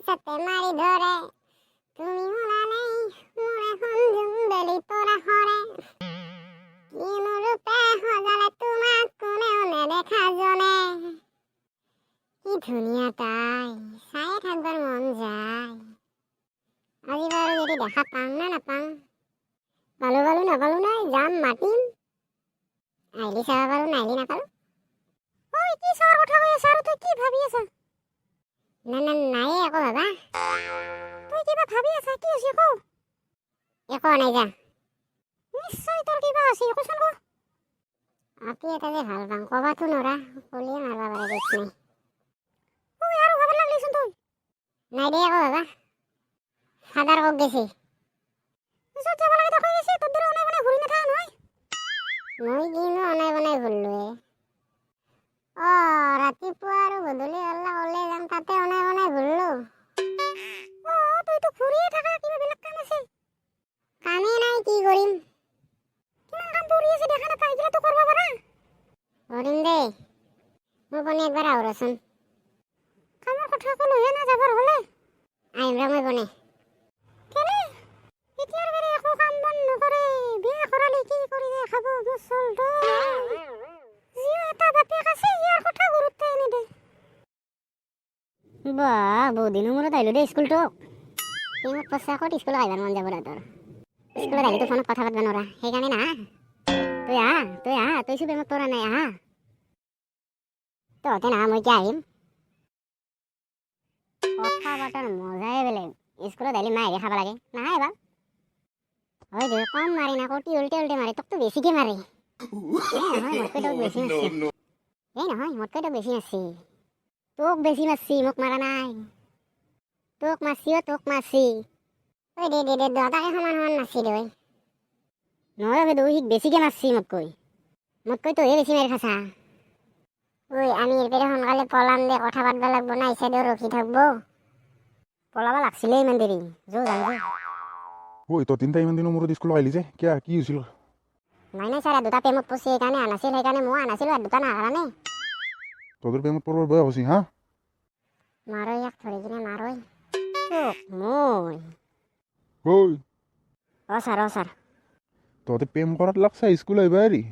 পিছতে মাৰি ধৰে তুমি শুনা নাই মোৰ এখন জুংবেলি পৰা সৰে কিনো ৰূপে সজালে তোমাক কোনেও নেদেখা জনে কি ধুনীয়া তাই চায়ে থাকবাৰ মন যায় আজি বাৰু যদি দেখা পাম না নাপাম পালো নাপালো নাই যাম মাতিম আইলি চাব পাৰো নাইলি নাপালো ঐ কি চাৰ কথা কৈ আছা আৰু তই কি ভাবি আছা না নাই একো বাবা তুই কিবা ভাবি আছা কি হৈছে কও একো নাই যা নিশ্চয় তোৰ কিবা আছে কচোন ক আপি এটা যে ভাল পাওঁ কবাতো নৰা কলিয়ে মাৰবা পাৰে দেখ নাই ঐ আৰু ভাবা লাগলিচোন তুই নাই দে একো বাবা ফাদাৰ কক গেছি য'ত যাব লাগে তাক গেছি তোৰ দৰে অনাই বনাই ঘূৰি নাথাকা নহয় মই কিনো অনাই বনাই ঘূৰলো ৰাতিপুৱা আৰু গধূলি অলপ ওলাই যাম তাতে অনাই বনাই ঘূৰলো তইতো ঘূৰিয়ে থাকা কিবা বেলেগ কাম আছে কামেই নাই কি কৰিম কিমান কাম পৰি আছে দেখা নাপাই এইগিলাতো কৰিব পাৰা কৰিম দে মোৰ বনে একবাৰ আহৰচোন কামৰ কথা ক'লোহে না যাবৰ হ'লে আহিম ৰ মই বনে কেলে এতিয়াৰ বেৰে একো কাম বন নকৰে বিয়া কৰালে কি কৰি খাব মুছলটো জিও এটা বাপেক আছে ইয়াৰ কথা গুৰুত্বই নিদে বাহ বহুদিনৰ মূৰত আহিলো দে স্কুলটো মোক পইচাকত স্কুলত আহিবাৰ মন যাব তোৰ স্কুলত আহিলে তো ফোনত কথা পাতবা নৰা সেইকাৰণে না তই চবে মোক পৰা নাই আহা তহঁতে না মই কি আহিম কথা পাতাৰ মজাই বেলেগ স্কুলত আহিলে মায়েৰে খাব লাগে নাহে এবাৰ হয় দে কম মাৰি না কটি উল্টে মাৰে তোকতো বেছিকে মাৰে মোতকৈ তোক বেছি মাৰছি তোক বেছি মাৰছি মোক মাৰা নাই তোক মাৰছি ঐ দে দুটাকে সমান মাৰছি দে নহয় বেদু সি বেছিকে মাৰছি মোতকৈ তইহে বেছি মাৰি খাইছা ঐ আমি এৰপেৰে সোনকালে পলাম দে কথা পাতবা লাগব না ইচ্ছা দিও ৰখি থাকবো পলাবা লাগছিলে ইমান দেৰি যাম ঐ তই তিনিটা ইমান দিনৰ মূৰত স্কুলত আহিলি যে কিয় কি হৈছিল নাই ছাৰ দুটা প্ৰেমত পৰছি সেইকাৰণে আনাছিল সেইকাৰণে মই আনাছিলো আৰু দুটা নাহাৰা নে তহঁতৰ প্ৰেমত পৰবাৰ বয়স হৈছে হা মাৰৈ ইয়াক ধৰি কিনে মাৰৈ মই ঐ ছাৰ তহঁতে প্ৰেম কৰাত লাগছা স্কুল আহিবা হেৰি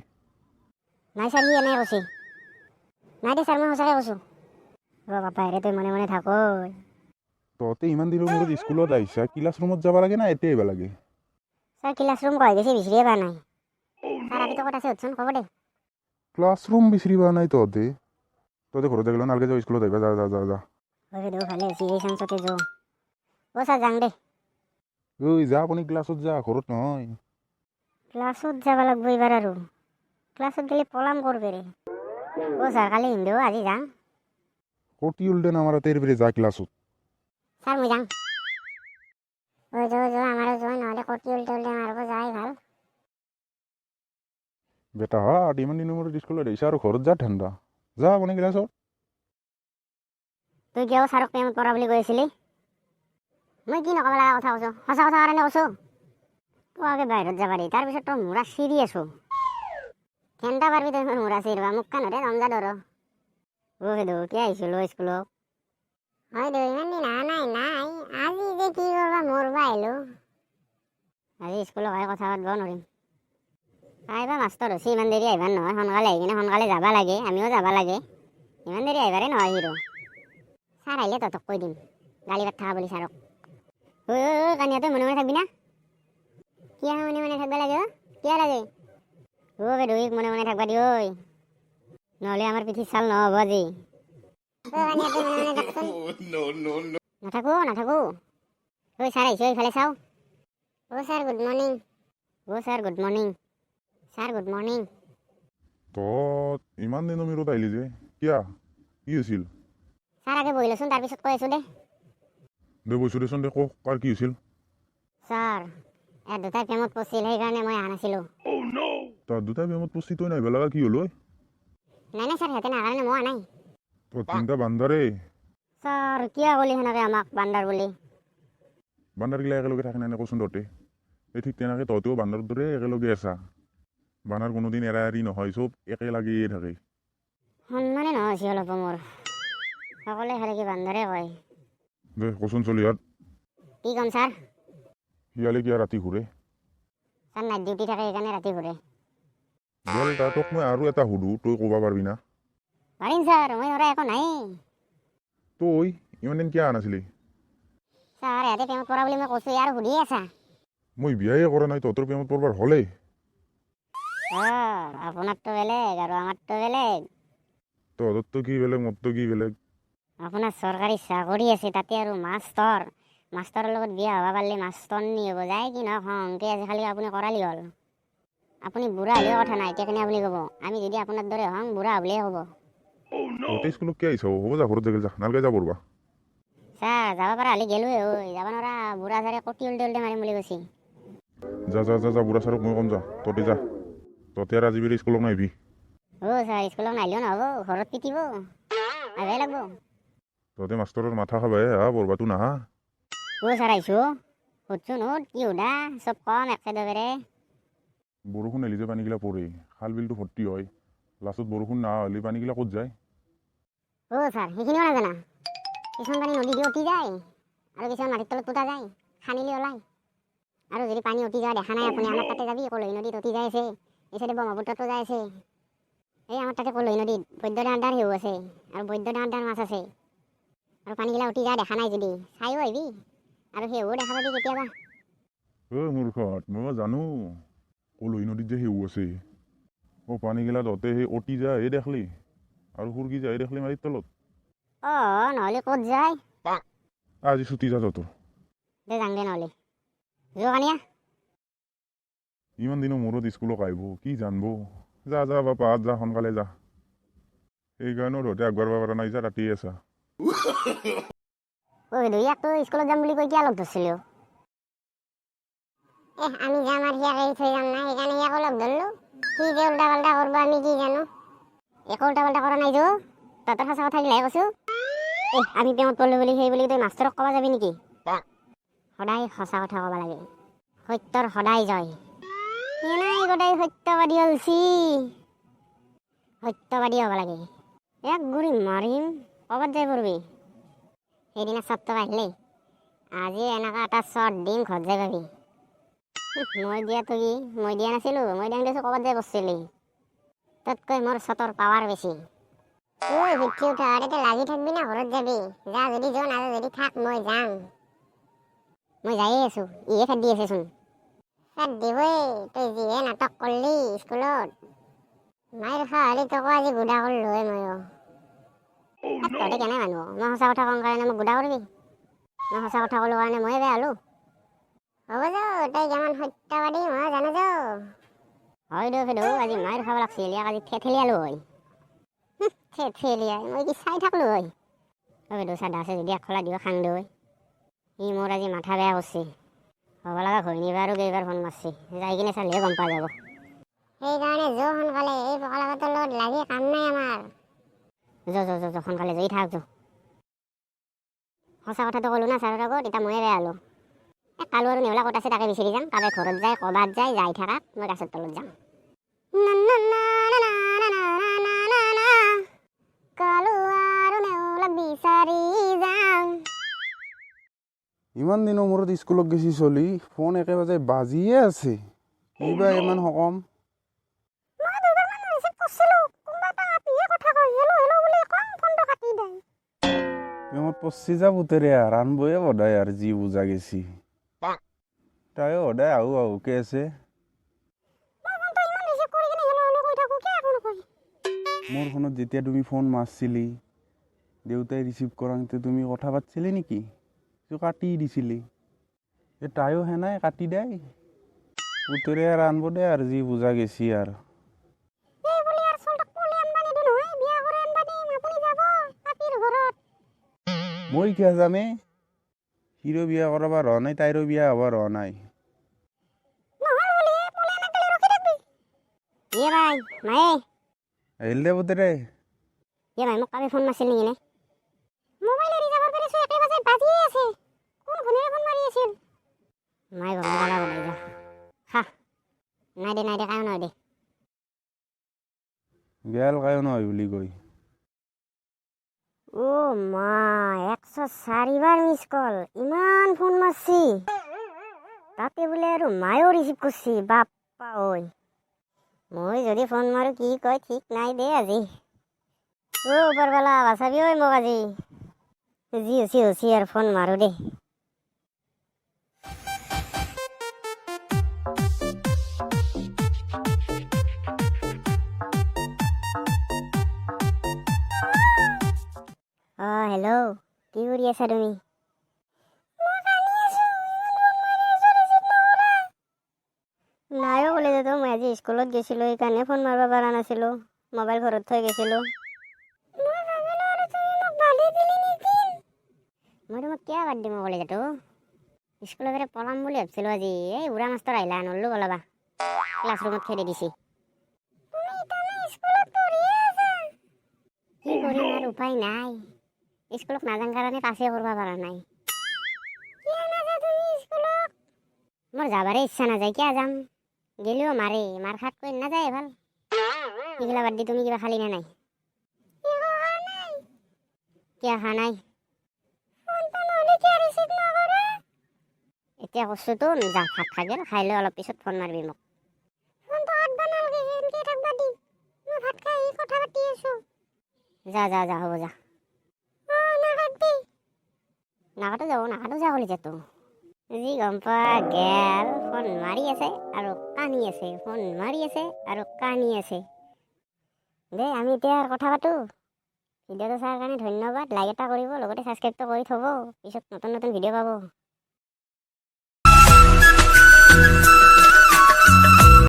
নাই ছাৰ সি এনে কৈছে নাই দে ছাৰ মই সঁচাকৈ কৈছোঁ পাপা হেৰে তই মনে মনে থাক তহঁতে ইমান দিনৰ মূৰত স্কুলত আহিছা ক্লাছ ৰুমত যাব লাগে না এতিয়া আহিব লাগে ছাৰ ক্লাছ ৰুম কয় গৈছে বিচাৰিয়ে পোৱা নাই ছাৰ আপিতো ক'ত আছে সুধচোন ক'ব দে ক্লাছ ৰুম বিচাৰি পোৱা নাই তহঁতে ঘৰতে গ'লে নালাগে যাওঁ স্কুলত আহিবা যা ভালে হৈছে এই চান্সতে যাওঁ ছাৰ যাং দে ঐ যা আপুনি ক্লাছত যা ঘৰত নহয় ক্লাছত যাব লাগব এইবাৰ আৰু ক্লাছত গ'লে পলাম কৰবেৰে ছাৰ কালি হিন্দু আজি যাং কটি উল্টে নামাৰা তেৰ পেৰে যা ক্লাছত ছাৰ মই যাং আমাৰো যোৱা নহ'লে কটি উল্টে মাৰিব যায় ভাল বেটা হা ইমান দিনৰ মূৰত স্কুলত আহিছা আৰু ঘৰত যা ঠাণ্ডা যা আপুনি ক্লাছত তই কিয় ছাৰক প্ৰেমত পৰা বুলি কৈ আছিলি মই কি নক'ব লগা কথা কৈছোঁ সঁচা কথা কাৰণে কৈছোঁ পুৱাকে বাহিৰত যাব পাৰি তাৰপিছত তই মূৰা চিৰি আছোঁ কেনেটা পাৰবি তই মোৰ মূৰা চিৰিবা মোক কাণতে ৰমজা ধৰ কি আহিছিলোঁ স্কুলত হয় দে ইমান দিন অহা নাই আজি যে কি কৰবা মৰবা আহিলোঁ আজি স্কুলত আহি কথা পাতব নোৱাৰিম আহিবা মাষ্টৰ হৈছে ইমান দেৰি আহিবাৰ নহয় সোনকালে আহি কিনে সোনকালে যাব লাগে আমিও যাব লাগে ইমান দেৰি আহিবাৰে নহয় হিৰো ছাৰ আহিলে তহঁতক কৈ দিম গালি পাত থাকা বুলি ছাৰক কানিয়া তই মনে মনে থাকবি না কিয় মনে মনে থাকবা লাগে কিয় লাগে বেদুইক মনে মনে থাকবা দি ঐ নহ'লে আমাৰ পিঠিত চাল নহ'ব আজি নাথাকো ছাৰ আহিছে এইফালে চাওঁ sir good morning sir good morning তহঁত ইমান দিনৰ মূৰত আহিলি যে কিয়া কি হৈছিল ছাৰ আগে বহি লচোন তাৰপিছত কৈ আছোঁ দে বৈছো দেচোন দে কওক কাৰ কি হৈছিল ছাৰ দুটাই প্ৰেমত পৰিছিল সেইকাৰণে মই অহা নাছিলোঁ তাৰ দুটাই প্ৰেমত পৰছি তই নাহিব লগা কি হ'ল ঐ নাই ছাৰ সিহঁতে নাহাৰ কাৰণে মই নাই তই তিনিটা বান্দাৰে ছাৰ কিয় ক'লি সেনেকৈ আমাক বান্দাৰ বুলি বান্দাৰগিলা একেলগে থাকে নাই কচোন তহঁতে এই ঠিক তেনেকৈ তহঁতেও বান্দাৰ দৰে একেলগে আছা বান্দাৰ কোনোদিন এৰা এৰি নহয় চব একেলগেই থাকে সন্মানে নহয় অলপ মোৰ সকলোৱে খালি কি বান্দাৰে কয় দে কচোন চলি ইয়াত কি ক'ম ছাৰ শিয়ালে কিয় ৰাতি ঘূৰে ছাৰ নাইট ডিউটি থাকে সেইকাৰণে ৰাতি ঘূৰে গেল তোক মই আৰু এটা সুধো তই ক'ব পাৰিবি না পাৰিম ছাৰ মই ধৰা একো নাই তই ইমান দিন কিয় অহা নাছিলি ছাৰ ইয়াতে প্ৰেমত পৰা বুলি মই কৈছোঁ আৰু সুধিয়ে আছা মই বিয়াই কৰা নাই তহঁতৰ প্ৰেমত পৰবাৰ হ'লেই ছাৰ আপোনাৰতো বেলেগ আৰু আমাৰতো বেলেগ তহঁতৰতো কি বেলেগ মোৰতো কি বেলেগ আপোনাৰ চৰকাৰী চাকৰি আছে তাতে আৰু মাষ্টৰৰ লগত বিয়া হ'ব পাৰিলে মাষ্টৰনি হ'ব যায় কি নহওক সংকে আছে খালি আপুনি কৰালি হ'ল আপুনি বুঢ়া হ'লেও কথা নাই এতিয়া কেনে আপুনি ক'ব আমি যদি আপোনাৰ দৰে হওঁ বুঢ়া বুলিয়ে হ'ব তহঁতে স্কুলত কিয় আহিছ হ'ব যা ঘৰত যাগিল যা নালগে যা পঢ়বা ছাৰ যাব পৰা হ'লে গেলোৱে ঐ যাব নোৱাৰা বুঢ়া ছাৰে কটি উল্টে উল্টে মাৰিম বুলি কৈছে যা যা যা যা বুঢ়া ছাৰক মই ক'ম যা তহঁতে যা তহঁতে আৰু আজি বেলি স্কুলত নাহিবি ছাৰ স্কুলত নাহিলেও নহ'ব ঘৰত পিটিব আহিবই লাগব তহঁতে মাষ্টৰৰ মাথা খাবাই হা পঢ়বাতো নাহা ছাৰ আহিছোঁ সুধছোন কি সোধা চব কম একেবাৰে বৰষুণ আহিলে যে পানীগিলা পৰে খাল বিলটো ভৰ্তি হয় লাষ্টত বৰষুণ নাহা হ'লে পানীগিলা ক'ত যায় ছাৰ সেইখিনিও নাজানা কিছুমান পানী নদী দি উঠি যায় আৰু কিছুমান মাটিৰ তলত পোতা যায় খানিলে ওলায় আৰু যদি পানী উঠি যায় দেখা নাই আপুনি আমাৰ তাতে যাবি কলৈ নদীত উঠি যাই আছে এই চাইডে ব্ৰহ্মপুত্ৰতো যাই আছে এই আমাৰ তাতে কলৈ নদীত বৈদ্যনাথ আড্ডাৰ হেউ আছে আৰু বৈদ্যনাথ আড্ডাৰ মাছ আছে আৰু পানীগিলা উঠি যায় দেখা নাই যদি চাইও আহিবি আৰু সেইও দেখা পাবি কেতিয়াবা মূৰ্খত মই জানো কলৈ নদীত যে হেউ আছে পানীগিলা তহঁতে সেই অতি যায় এই দেখলি আৰু সুৰকি যায় দেখলি মাটিৰ তলত নহ'লে ক'ত যায় আজি ছুটি যা তহঁতৰ দে যাং দে নহ'লে যোৱা কানিয়া ইমান দিনৰ মূৰত স্কুলক আহিব কি জানব যা যা বাপাত যা সোনকালে যা সেইকাৰণেও তহঁতে আগবাঢ়িব পৰা নাই যা ৰাতিয়ে আছা ইয়াকতো স্কুলত যাম বুলি কৈ কিয় লগ ধৰিছিলোঁ আমি যাম আৰু সিয়াক এৰি থৈ যাম না সেইকাৰণে ইয়াকো লগ ধৰিলোঁ সি যে উল্টা পাল্টা কৰিব আমি কি জানো একো উল্টা পাল্টা কৰা নাই যো তহঁতৰ সঁচা কথা গিলাই কৈছোঁ আমি প্ৰেমত পৰিলোঁ বুলি সেই বুলি তই মাষ্টৰক ক'ব যাবি নেকি সদায় সঁচা কথা ক'ব লাগে সত্যৰ সদায় জয় নাই গোটেই সত্যবাদী হলছি সত্যবাদী হ'ব লাগে এক গুৰি মাৰিম ক'বাত যাই পৰবি সেইদিনা চৰ্ত আহিলে আজি এনেকুৱা এটা চৰ্ট দিম ঘৰত যাই পাবি মই দিয়াতো কি মই দিয়া নাছিলোঁ মই দিয়া দিছোঁ ক'বাত যাই বসছিলি ততকৈ মোৰ চটৰ পাৱাৰ বেছি ঐ ভিক্ষি উঠা এতিয়া লাগি থাকবি না ঘৰত যাবি যা যদি যোৱা নাযায় যদি থাক মই যাম মই যায়ে আছোঁ ইয়ে ফেট দি আছেচোন ফেট দিবই তই যিহে নাটক কৰিলি স্কুলত মাইৰ খা হ'লে তোকো আজি গুদা কৰিলোৱে ময়ো তহঁতে কেনে মানুহ মই সঁচা কথা কওঁ কাৰণে মোক গুদা কৰিবি মই সঁচা কথা ক'লো কাৰণে ময়ে বেয়া হ'লো হ'ব যাও তই যেমন সত্যবাদী মই জানো যাও হয় দে ফেদো আজি মাইৰ খাব লাগছিল ইয়াক আজি থেথেলিয়ালো হয় থেথেলিয়াই মই কি চাই থাকলো হয় ফেদো চাদা আছে যদি খোলা দিব খাং দে সি মোৰ আজি মাথা বেয়া কৰছি হ'ব লগা ঘৈণীবাৰ আৰু কেইবাৰ ফোন মাৰছি যাই কিনে চালিহে গম পোৱা যাব সেইকাৰণে যো সোনকালে এই পকালাগতৰ লগত লাগি কাম নাই আমাৰ যো সোনকালে যাই থাক যো সঁচা কথাটো ক'লো না ছাৰৰ আগত এতিয়া ময়ে বেয়া হ'লো কালো আৰু নেওলা ক'ত আছে তাকে বিচাৰি যাম তাকে ঘৰত যায় ক'বাত যাই থাকাক মই গাছৰ তলত যাম কালো আৰু নেওলাক বিচাৰি যাম ইমান দিনৰ মূৰত স্কুলত গেছি চলি ফোন একেবাৰে বাজিয়ে আছে কিবা ইমান সকাম প্ৰেমত পচি যা পুতেৰে ৰানবয়ে সদায় আৰু যি বুজা গেছি তাইও সদায় আহুকে আছে মোৰ ফোনত যেতিয়া তুমি ফোন মাৰছিলি দেউতাই ৰিচিভ কৰাওঁতে তুমি কথা পাতিছিলি নেকি কাটি দিছিলি তাইও সেনাই কাটি দেয় পুতেৰে আৰু আনব দে আৰু যি বুজা গেছি আৰু মই কিয় যামে সিৰো বিয়া কৰাব ৰোৱা নাই তাইৰো বিয়া হ'ব ৰোৱা নাই আহিল দে পুতেৰে মোক কালি ফোন মাৰছিল নেকি মোবাইল এৰি যাবৰ পাৰিছো একে বাজে বাজিয়ে আছে কোন ঘনেৰে ফোন মাৰি আছিল মাই গম নাপালা বনাই যা হা নাই দে কায়ো নহয় দে গেল কায়ো নহয় বুলি কৈ মা 104 মিস কল, ইমান ফোন মারছি, তাতে বলে আর মায়ও রিসিভ করছি। বাপ্পা ওই মই যদি ফোন মারো কি কয় ঠিক নাই দে আজি। উপরবেলা বাঁচাবি ওই মোক আজি। জি হসি আর ফোন মারো দে। হেল্ল', কি কৰি আছা তুমি? নাইও কলেজতো মই আজি স্কুলত গৈছিলো, সেইকাৰণে ফোন মাৰিব পৰা নাছিলো। মোবাইল ঘৰত থৈ গৈছিলো। মই তোমাক কিয় বাদ দিম কলেজতো? স্কুলৰ পৰা পলাম বুলি ভাবছিলো আজি। এই উৰা মাষ্টৰ আহিলা, নল্লো পলাবা, ক্লাছৰুমত খেদি দিছি। কি কৰিম আৰু উপায় নাই, স্কুলত নাযাং কাৰণে পাছে কৰিব পৰা নাই। মোৰ যাবাৰে ইচ্ছা নাযায়, কিয় যাম? গেলেও মাৰে, মাৰ খাত কৈ নাযায় ভাল। সেইগিলা বাদ দি তুমি কিবা খালি নে নাই? কিয় খা নাই? এতিয়া কৈছো তো যা, ভাত খাই গেল, খাই লৈ অলপ পিছত ফোন মাৰবি মোক। যা যা যা, হ'ব যা। নাকাটো যাব কলেজতো। যি গম পোৱা গেল, ফোন মাৰি আছে আৰু কানি আছে, ফোন মাৰি আছে আৰু কানি আছে। দে আমি এতিয়া আৰু কথা পাতো। ভিডিঅ'টো চোৱাৰ কাৰণে ধন্যবাদ। লাইক এটা কৰিব, লগতে ছাবস্ক্ৰাইবটো কৰি থ'ব, পিছত নতুন ভিডিঅ' পাব।